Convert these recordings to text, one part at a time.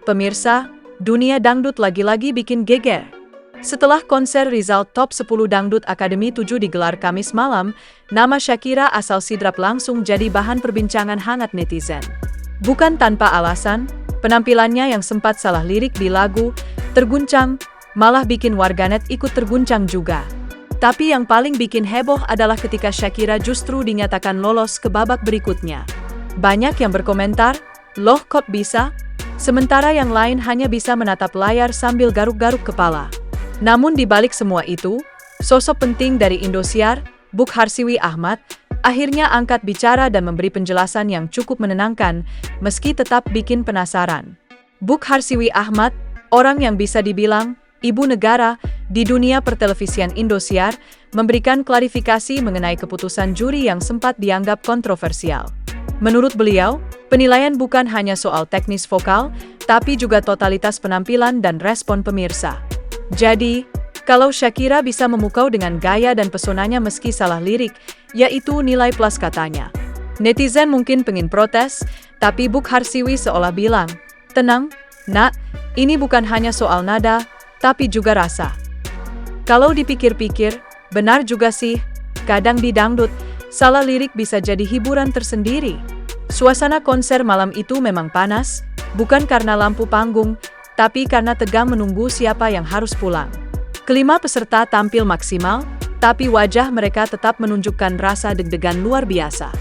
Pemirsa, dunia dangdut lagi-lagi bikin geger. Setelah konser result Top 10 Dangdut Akademi 7 digelar Kamis malam, nama Shakira asal Sidrap langsung jadi bahan perbincangan hangat netizen. Bukan tanpa alasan, penampilannya yang sempat salah lirik di lagu "Terguncang" malah bikin warganet ikut terguncang juga. Tapi yang paling bikin heboh adalah ketika Shakira justru dinyatakan lolos ke babak berikutnya. Banyak yang berkomentar, "Loh kok bisa?" Sementara yang lain hanya bisa menatap layar sambil garuk-garuk kepala. Namun di balik semua itu, sosok penting dari Indosiar, Buk Harsiwi Ahmad, akhirnya angkat bicara dan memberi penjelasan yang cukup menenangkan, meski tetap bikin penasaran. Buk Harsiwi Ahmad, orang yang bisa dibilang ibu negara di dunia pertelevisian Indosiar, memberikan klarifikasi mengenai keputusan juri yang sempat dianggap kontroversial. Menurut beliau, penilaian bukan hanya soal teknis vokal, tapi juga totalitas penampilan dan respon pemirsa. Jadi, kalau Shakira bisa memukau dengan gaya dan pesonanya meski salah lirik, yaitu nilai plus katanya. Netizen mungkin pengen protes, tapi Buk Harsiwi seolah bilang, "Tenang, nak, ini bukan hanya soal nada, tapi juga rasa." Kalau dipikir-pikir, benar juga sih, kadang di dangdut, salah lirik bisa jadi hiburan tersendiri. Suasana konser malam itu memang panas, bukan karena lampu panggung, tapi karena tegang menunggu siapa yang harus pulang. Kelima peserta tampil maksimal, tapi wajah mereka tetap menunjukkan rasa deg-degan luar biasa.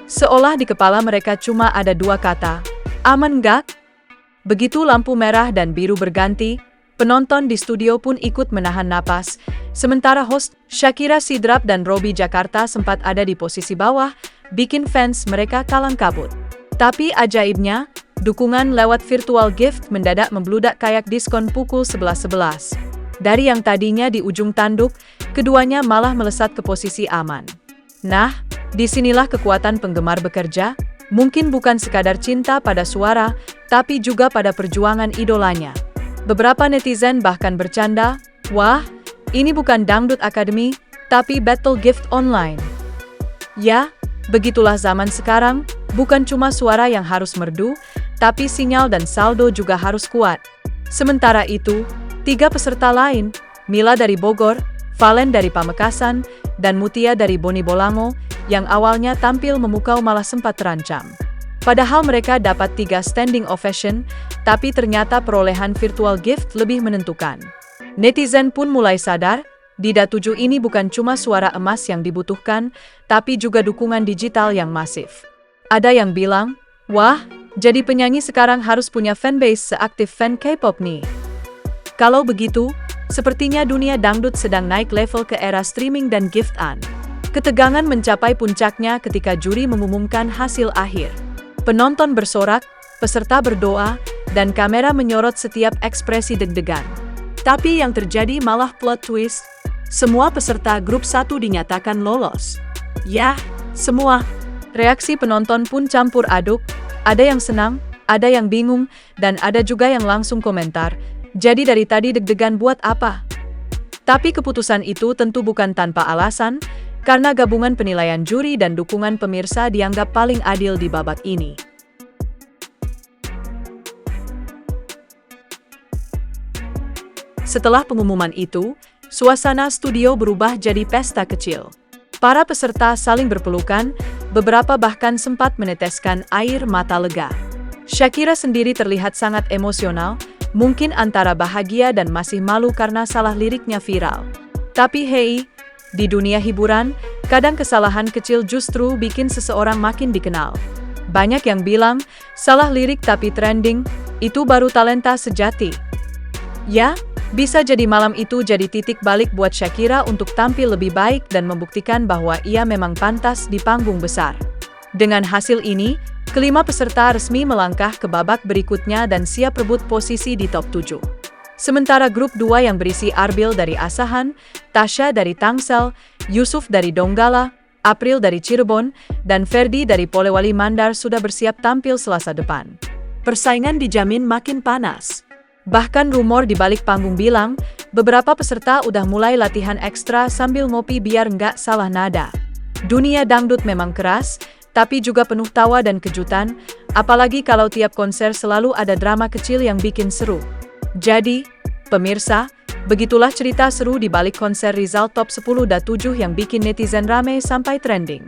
Seolah di kepala mereka cuma ada dua kata, "Aman nggak?" Begitu lampu merah dan biru berganti, penonton di studio pun ikut menahan napas, sementara host Shakira Sidrap dan Robby Jakarta sempat ada di posisi bawah, bikin fans mereka kalang kabut. Tapi ajaibnya, dukungan lewat virtual gift mendadak membludak kayak diskon pukul 11.11. Dari yang tadinya di ujung tanduk, keduanya malah melesat ke posisi aman. Nah, disinilah kekuatan penggemar bekerja, mungkin bukan sekadar cinta pada suara, tapi juga pada perjuangan idolanya. Beberapa netizen bahkan bercanda, "Wah, ini bukan Dangdut Academy, tapi Battle Gift Online." Ya, begitulah zaman sekarang, bukan cuma suara yang harus merdu, tapi sinyal dan saldo juga harus kuat. Sementara itu, 3 peserta lain, Mila dari Bogor, Valen dari Pamekasan, dan Mutia dari Boni Bolango, yang awalnya tampil memukau malah sempat terancam. Padahal mereka dapat 3 standing ovation, tapi ternyata perolehan virtual gift lebih menentukan. Netizen pun mulai sadar, di Da7 ini bukan cuma suara emas yang dibutuhkan, tapi juga dukungan digital yang masif. Ada yang bilang, "Wah, jadi penyanyi sekarang harus punya fanbase seaktif fan K-pop nih." Kalau begitu, sepertinya dunia dangdut sedang naik level ke era streaming dan giftan. Ketegangan mencapai puncaknya ketika juri mengumumkan hasil akhir. Penonton bersorak, peserta berdoa, dan kamera menyorot setiap ekspresi deg-degan. Tapi yang terjadi malah plot twist. Semua peserta grup 1 dinyatakan lolos. Ya, semua. Reaksi penonton pun campur aduk, ada yang senang, ada yang bingung, dan ada juga yang langsung komentar, "Jadi dari tadi deg-degan buat apa?" Tapi keputusan itu tentu bukan tanpa alasan, karena gabungan penilaian juri dan dukungan pemirsa dianggap paling adil di babak ini. Setelah pengumuman itu, suasana studio berubah jadi pesta kecil. Para peserta saling berpelukan, beberapa bahkan sempat meneteskan air mata lega. Shakira sendiri terlihat sangat emosional, mungkin antara bahagia dan masih malu karena salah liriknya viral. Tapi hei, di dunia hiburan, kadang kesalahan kecil justru bikin seseorang makin dikenal. Banyak yang bilang, salah lirik tapi trending, itu baru talenta sejati. Ya, bisa jadi malam itu jadi titik balik buat Shakira untuk tampil lebih baik dan membuktikan bahwa ia memang pantas di panggung besar. Dengan hasil ini, kelima peserta resmi melangkah ke babak berikutnya dan siap rebut posisi di top 7. Sementara grup 2 yang berisi Arbil dari Asahan, Tasya dari Tangsel, Yusuf dari Donggala, April dari Cirebon, dan Ferdi dari Polewali Mandar sudah bersiap tampil Selasa depan. Persaingan dijamin makin panas. Bahkan rumor di balik panggung bilang, beberapa peserta udah mulai latihan ekstra sambil ngopi biar nggak salah nada. Dunia dangdut memang keras, tapi juga penuh tawa dan kejutan, apalagi kalau tiap konser selalu ada drama kecil yang bikin seru. Jadi, pemirsa, begitulah cerita seru di balik konser Rizal Top 10.7 yang bikin netizen rame sampai trending.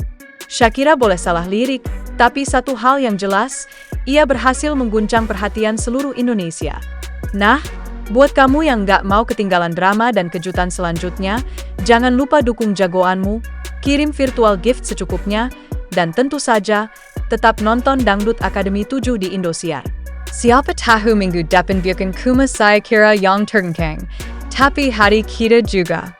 Shakira boleh salah lirik, tapi satu hal yang jelas, ia berhasil mengguncang perhatian seluruh Indonesia. Nah, buat kamu yang nggak mau ketinggalan drama dan kejutan selanjutnya, jangan lupa dukung jagoanmu, kirim virtual gift secukupnya, dan tentu saja, tetap nonton Dangdut Akademi 7 di Indosiar. Siapa tahu minggu depan bukan cuma saya kira yang terkengkang, tapi hati kita juga.